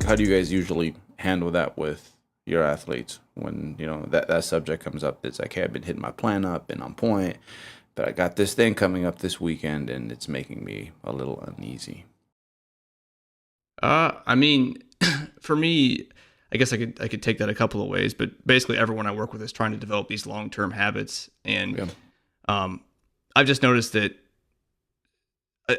how do you guys usually handle that with your athletes when, that subject comes up? It's like, hey, I've been hitting my plan up, been on point, but I got this thing coming up this weekend and it's making me a little uneasy. I mean, for me, I guess I could take that a couple of ways, but basically everyone I work with is trying to develop these long-term habits. And Yeah. I've just noticed that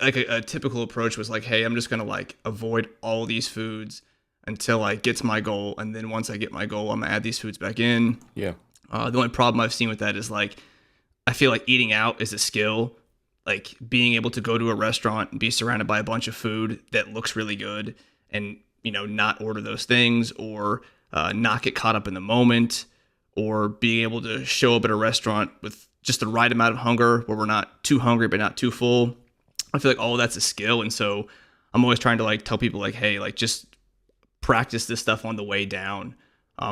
like a typical approach was like, hey, I'm just going to like avoid all these foods until I get to my goal. And then once I get my goal, I'm gonna add these foods back in. Yeah. The only problem I've seen with that is like, I feel like eating out is a skill. Like being able to go to a restaurant and be surrounded by a bunch of food that looks really good and, not order those things or not get caught up in the moment, or being able to show up at a restaurant with just the right amount of hunger where we're not too hungry but not too full. I feel like all of that's a skill. And so I'm always trying to like tell people like, hey, like just practice this stuff on the way down.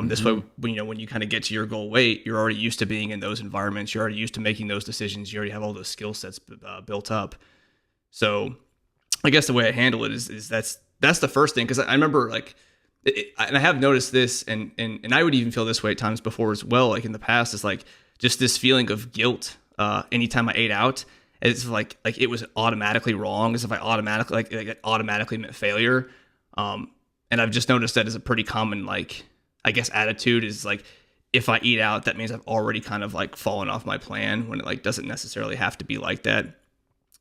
This way, when you kind of get to your goal weight, you're already used to being in those environments. You're already used to making those decisions. You already have all those skill sets built up. So I guess the way I handle it is that's the first thing. Because I remember like, and I have noticed this, and I would even feel this way at times before as well. Like in the past, is like just this feeling of guilt anytime I ate out. It's like it was automatically wrong, as if I automatically like it automatically meant failure. And I've just noticed that as a pretty common like, I guess, attitude is like, if I eat out, that means I've already kind of like fallen off my plan, when it like doesn't necessarily have to be like that.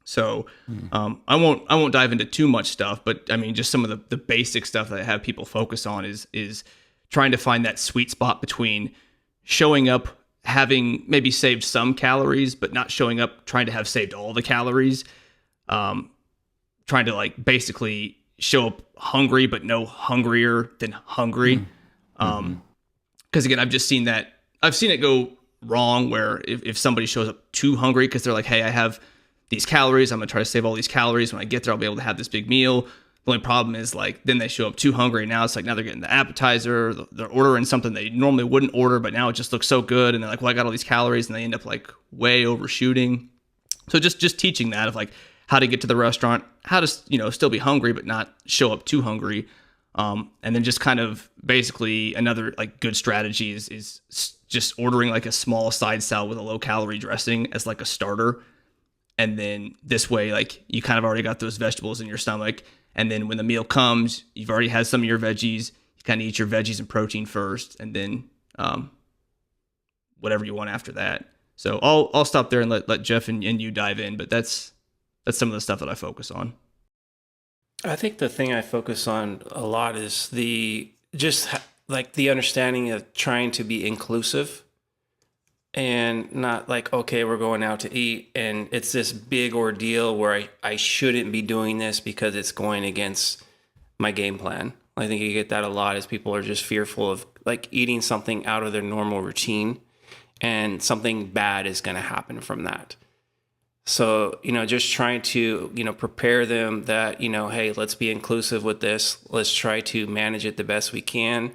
So I won't dive into too much stuff, but I mean, just some of the basic stuff that I have people focus on is trying to find that sweet spot between showing up, having maybe saved some calories, but not showing up trying to have saved all the calories. Trying to like basically show up hungry, but no hungrier than hungry. Because again, I've seen it go wrong where if somebody shows up too hungry because they're like, hey, I have these calories, I'm gonna try to save all these calories. When I get there, I'll be able to have this big meal. The only problem is like, then they show up too hungry. Now it's like, now they're getting the appetizer, they're ordering something they normally wouldn't order, but now it just looks so good. And they're like, well, I got all these calories, and they end up like way overshooting. So just teaching that of like how to get to the restaurant, how to, still be hungry, but not show up too hungry. And then just kind of basically another like good strategy is just ordering like a small side salad with a low calorie dressing as like a starter. And then this way, like you kind of already got those vegetables in your stomach. And then when the meal comes, you've already had some of your veggies. You kind of eat your veggies and protein first, and then whatever you want after that. So I'll stop there and let Jeff and you dive in. But that's some of the stuff that I focus on. I think the thing I focus on a lot is like the understanding of trying to be inclusive, and not like, okay, we're going out to eat and it's this big ordeal where I shouldn't be doing this because it's going against my game plan. I think you get that a lot, as people are just fearful of like eating something out of their normal routine, and something bad is going to happen from that. So, just trying to, prepare them that, hey, let's be inclusive with this. Let's try to manage it the best we can.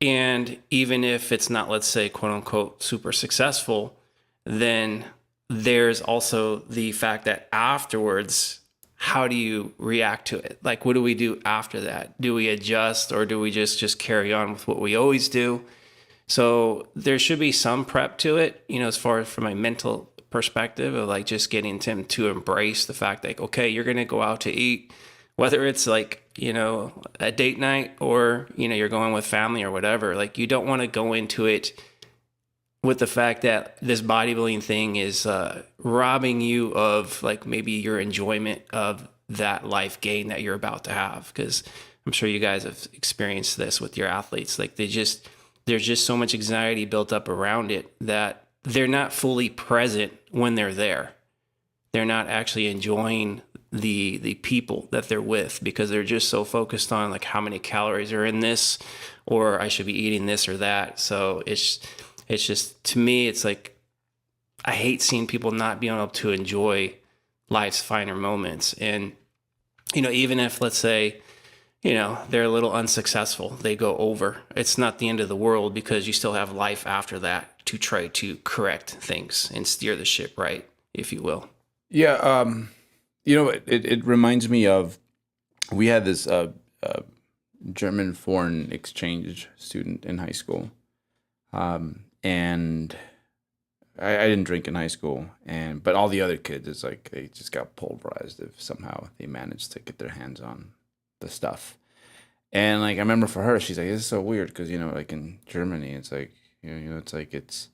And even if it's not, let's say, quote unquote, super successful, then there's also the fact that afterwards, how do you react to it? Like, what do we do after that? Do we adjust, or do we just carry on with what we always do? So there should be some prep to it, as far as from a mental perspective of like just getting them to embrace the fact that, okay, you're going to go out to eat, whether it's like, a date night or, you're going with family or whatever. Like, you don't want to go into it with the fact that this bodybuilding thing is robbing you of like maybe your enjoyment of that life gain that you're about to have. Because I'm sure you guys have experienced this with your athletes. Like there's just so much anxiety built up around it that they're not fully present when they're there. They're not actually enjoying the people that they're with, because they're just so focused on like how many calories are in this, or I should be eating this or that. So it's just, to me, it's like, I hate seeing people not being able to enjoy life's finer moments. And, even if, let's say, they're a little unsuccessful, they go over, it's not the end of the world, because you still have life after that to try to correct things and steer the ship right, if you will. Yeah. It reminds me of, we had this German foreign exchange student in high school. And I didn't drink in high school, but all the other kids, it's like they just got pulverized if somehow they managed to get their hands on the stuff. And like I remember for her, she's like, "This is so weird because like in Germany, it's like it's like it's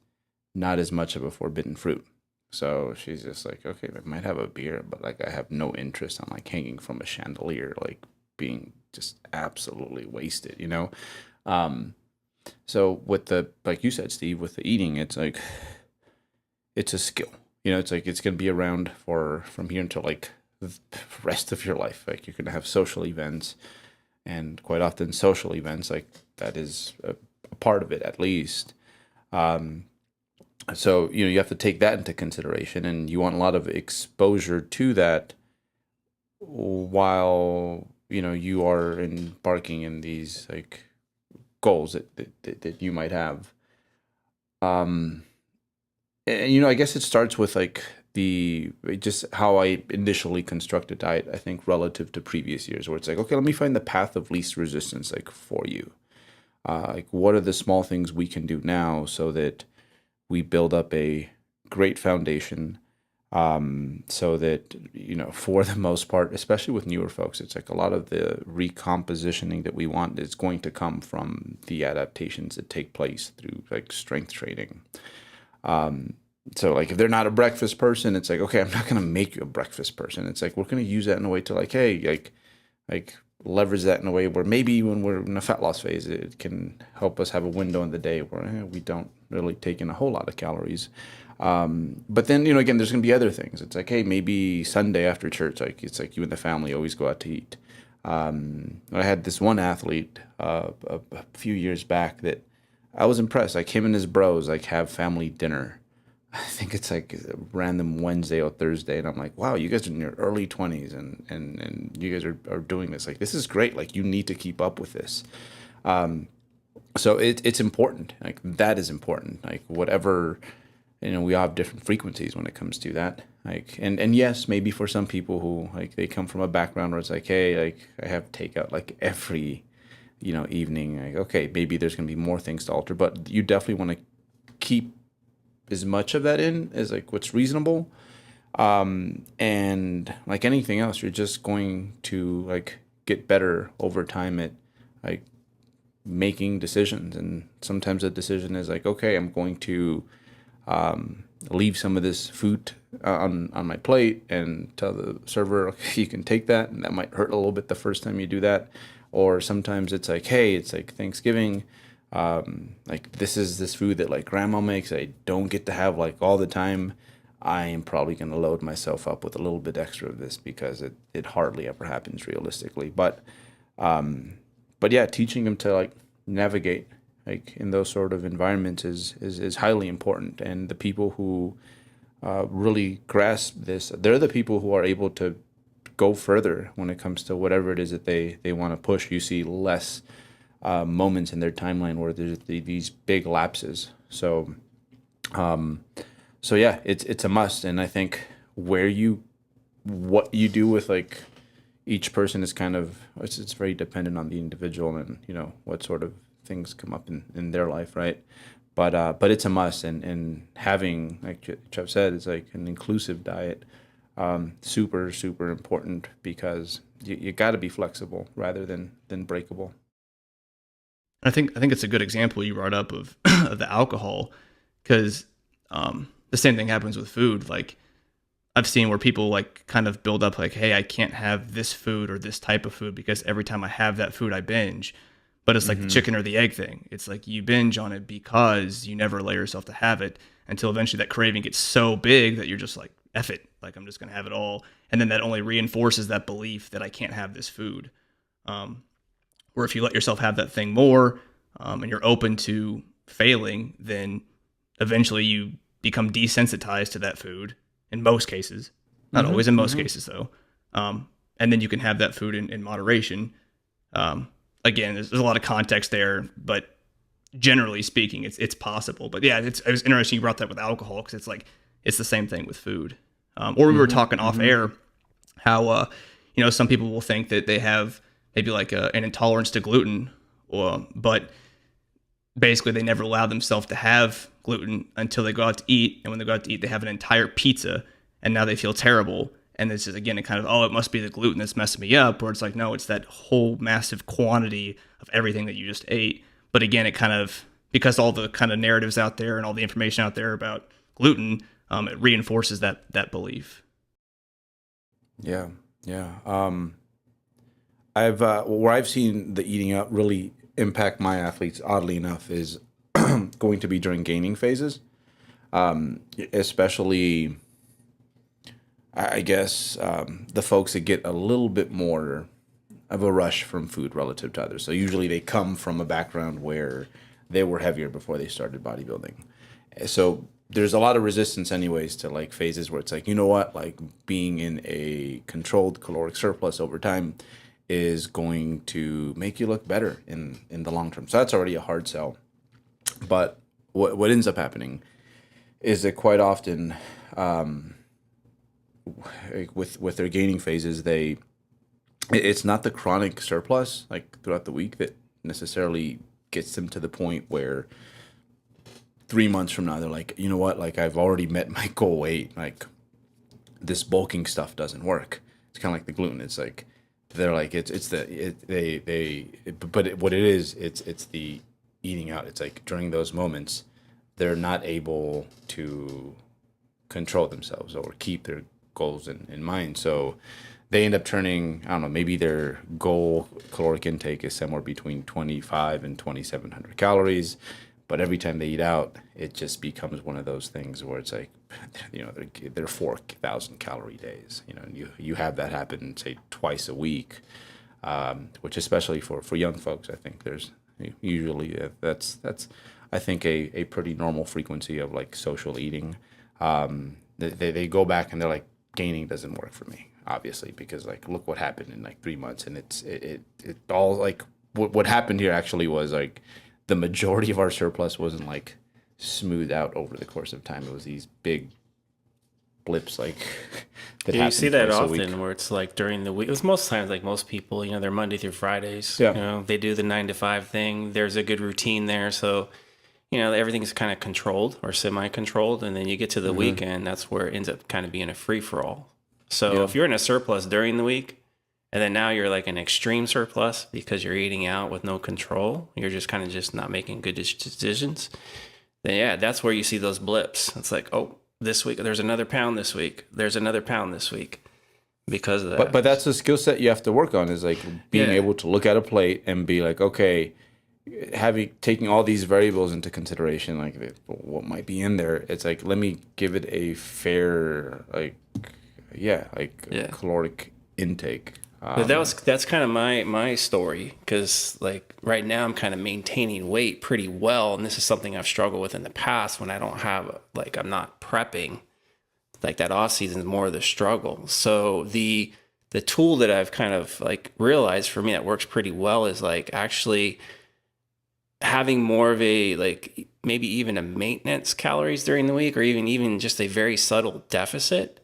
not as much of a forbidden fruit." So she's just like, "Okay, I might have a beer, but like I have no interest on like hanging from a chandelier, like being just absolutely wasted." So with the like you said, Steve, with the eating, it's like it's a skill. It's like it's gonna be around for from here until like the rest of your life. Like you're gonna have social events, and quite often social events like that is a part of it at least. So you have to take that into consideration, and you want a lot of exposure to that while you are embarking in these like goals that you might have. And I guess it starts with like the just how I initially construct a diet, I think, relative to previous years, where it's like, okay, let me find the path of least resistance, like for you. Like, what are the small things we can do now so that we build up a great foundation, so that, for the most part, especially with newer folks, it's like a lot of the recompositioning that we want is going to come from the adaptations that take place through like strength training. So like if they're not a breakfast person, it's like, okay, I'm not going to make you a breakfast person. It's like, we're going to use that in a way to like, hey, like leverage that in a way where maybe when we're in a fat loss phase, it can help us have a window in the day where we don't really take in a whole lot of calories. But then, again, there's going to be other things. It's like, hey, maybe Sunday after church, like it's like you and the family always go out to eat. I had this one athlete a few years back that I was impressed. Like him and his bros like have family dinner. I think it's like a random Wednesday or Thursday, and I'm like, wow, you guys are in your early 20s, and you guys are doing this. Like, this is great. Like, you need to keep up with this. So it's important. Like, that is important. Like, whatever, we all have different frequencies when it comes to that. Like, and yes, maybe for some people who like they come from a background where it's like, hey, like I have takeout like every evening. Like, okay, maybe there's gonna be more things to alter, but you definitely want to keep as much of that in as like what's reasonable. And like anything else, you're just going to like get better over time at like making decisions. And sometimes a decision is like, okay, I'm going to leave some of this food on my plate and tell the server, okay, you can take that, and that might hurt a little bit the first time you do that. Or sometimes it's like, hey, it's like Thanksgiving, like this is this food that like grandma makes, I don't get to have like all the time. I am probably going to load myself up with a little bit extra of this because it hardly ever happens realistically. But yeah, teaching them to like navigate like in those sort of environments is highly important. And the people who really grasp this, they're the people who are able to go further when it comes to whatever it is that they want to push. You see less moments in their timeline where there's these big lapses. So yeah, it's a must. And I think what you do with like each person is kind of, it's very dependent on the individual and, what sort of things come up in their life. Right. But it's a must. And having, like Jeff said, it's like an inclusive diet, super, super important because you got to be flexible rather than breakable. I think it's a good example you brought up of of the alcohol, because the same thing happens with food. Like I've seen where people like kind of build up like, hey, I can't have this food or this type of food because every time I have that food, I binge. But it's like the chicken or the egg thing. It's like you binge on it because you never allow yourself to have it until eventually that craving gets so big that you're just like, F it. Like I'm just going to have it all. And then that only reinforces that belief that I can't have this food. Or if you let yourself have that thing more, and you're open to failing, then eventually you become desensitized to that food in most cases. Not always, in most cases though. And then you can have that food in moderation. Again, there's a lot of context there, but generally speaking, it's possible. But yeah, it was interesting you brought that with alcohol, because it's like it's the same thing with food. Or we were talking off air how some people will think that they have maybe like an intolerance to gluten, but basically they never allow themselves to have gluten until they go out to eat. And when they go out to eat, they have an entire pizza and now they feel terrible. And this is, again, a kind of, oh, it must be the gluten that's messing me up. Or it's like, no, it's that whole massive quantity of everything that you just ate. But again, it kind of, because all the kind of narratives out there and all the information out there about gluten, it reinforces that belief. Yeah. Where I've seen the eating out really impact my athletes, oddly enough, is going to be during gaining phases, especially, I guess, the folks that get a little bit more of a rush from food relative to others. So usually they come from a background where they were heavier before they started bodybuilding. So there's a lot of resistance anyways to like phases where it's like, you know what, like being in a controlled caloric surplus over time is going to make you look better in the long term. So that's already a hard sell. But what ends up happening is that quite often with their gaining phases, it's not the chronic surplus like throughout the week that necessarily gets them to the point where 3 months from now they're like, you know what, like I've already met my goal weight, like this bulking stuff doesn't work. It's kind of like the gluten. It's like they're like it's the eating out. It's like during those moments they're not able to control themselves or keep their goals in mind. So they end up turning, I don't know, maybe their goal caloric intake is somewhere between 25 and 2,700 calories. But every time they eat out, it just becomes one of those things where it's like, you know, they're 4,000 calorie days. You know, and you have that happen, say, twice a week, which especially for young folks, I think there's usually that's I think a pretty normal frequency of like social eating. They go back and they're like, gaining doesn't work for me, obviously, because like look what happened in like 3 months, and it all like what happened here actually was like the majority of our surplus wasn't like smoothed out over the course of time. It was these big blips like that. Yeah, you see that often where it's like during the week. It's most times like most people, you know, they're Monday through Fridays. Yeah. You know, they do the 9 to 5 thing. There's a good routine there, so you know everything's kind of controlled or semi-controlled, and then you get to the weekend. That's where it ends up kind of being a free for all. So if you're in a surplus during the week, and then now you're like an extreme surplus because you're eating out with no control, you're just kind of just not making good decisions, then yeah, that's where you see those blips. It's like, oh, this week, there's another pound this week. There's another pound this week because of that. But that's a skill set you have to work on, is like being able to look at a plate and be like, okay, taking all these variables into consideration, like what might be in there. It's like, let me give it a fair, caloric intake. But that's kind of my story, because like right now I'm kind of maintaining weight pretty well, and this is something I've struggled with in the past when I don't have like I'm not prepping. Like that off season is more of the struggle. So the tool that I've kind of like realized for me that works pretty well is like actually having more of a like maybe even a maintenance calories during the week, or even just a very subtle deficit.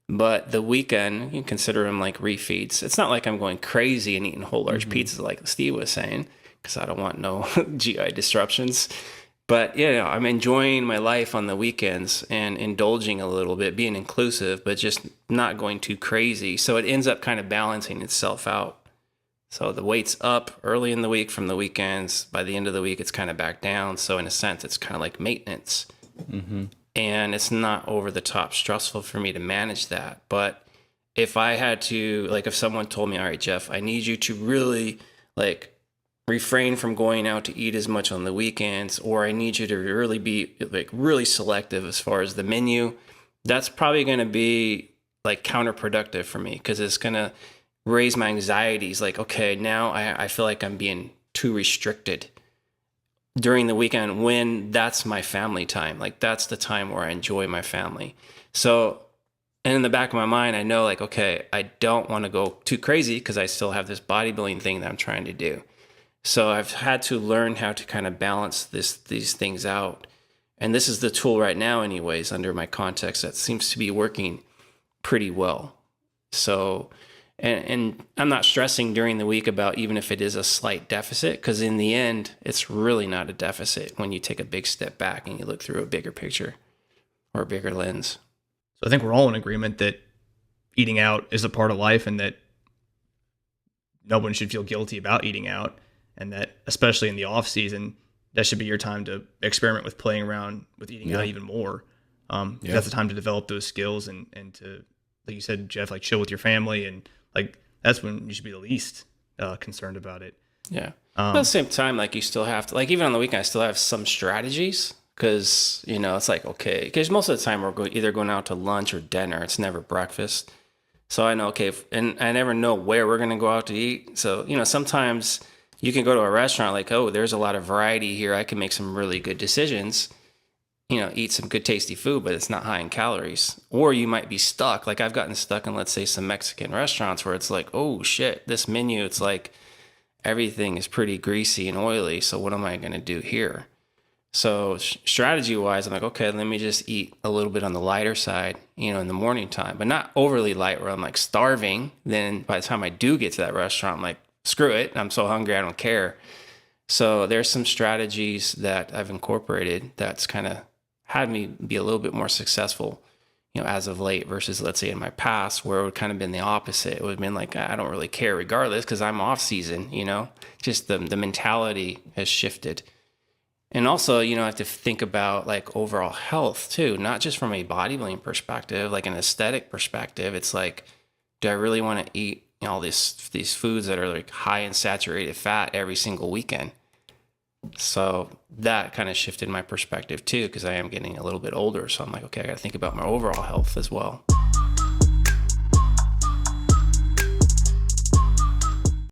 But the weekend, you can consider them like refeeds. It's not like I'm going crazy and eating whole large pizzas like Steve was saying, because I don't want no GI disruptions. But yeah, I'm enjoying my life on the weekends and indulging a little bit, being inclusive, but just not going too crazy. So it ends up kind of balancing itself out. So the weight's up early in the week from the weekends. By the end of the week, it's kind of back down. So in a sense, it's kind of like maintenance. And it's not over the top stressful for me to manage that. But if I had to, like if someone told me, all right, Jeff, I need you to really like refrain from going out to eat as much on the weekends, or I need you to really be like really selective as far as the menu, that's probably going to be like counterproductive for me, because it's going to raise my anxieties. Like, okay, now I feel like I'm being too restricted during the weekend, when that's my family time. Like that's the time where I enjoy my family. So, and in the back of my mind, I know like, okay, I don't want to go too crazy because I still have this bodybuilding thing that I'm trying to do. So I've had to learn how to kind of balance these things out. And this is the tool right now anyways, under my context, that seems to be working pretty well. So And I'm not stressing during the week about even if it is a slight deficit, because in the end, it's really not a deficit when you take a big step back and you look through a bigger picture or a bigger lens. So I think we're all in agreement that eating out is a part of life, and that no one should feel guilty about eating out, and that especially in the off season, that should be your time to experiment with playing around with eating out even more. That's the time to develop those skills and to, like you said, Jeff, like chill with your family, and like that's when you should be the least concerned about it. Yeah. But at the same time, like you still have to, like even on the weekend, I still have some strategies, because, you know, it's like, okay, because most of the time we're either going out to lunch or dinner. It's never breakfast. So I know, okay, and I never know where we're going to go out to eat. So, you know, sometimes you can go to a restaurant like, oh, there's a lot of variety here. I can make some really good decisions, you know, eat some good tasty food, but it's not high in calories. Or you might be stuck. Like I've gotten stuck in, let's say, some Mexican restaurants where it's like, oh shit, this menu, it's like everything is pretty greasy and oily. So what am I going to do here? So strategy wise, I'm like, okay, let me just eat a little bit on the lighter side, you know, in the morning time, but not overly light where I'm like starving. Then by the time I do get to that restaurant, I'm like, screw it. I'm so hungry. I don't care. So there's some strategies that I've incorporated that's kind of had me be a little bit more successful, you know, as of late versus, let's say, in my past where it would kind of been the opposite. It would have been like, I don't really care regardless because I'm off season, you know, just the mentality has shifted. And also, you know, I have to think about like overall health too, not just from a bodybuilding perspective, like an aesthetic perspective. It's like, do I really want to eat, you know, all these foods that are like high in saturated fat every single weekend? So that kind of shifted my perspective too, because I am getting a little bit older. So I'm like, okay, I got to think about my overall health as well.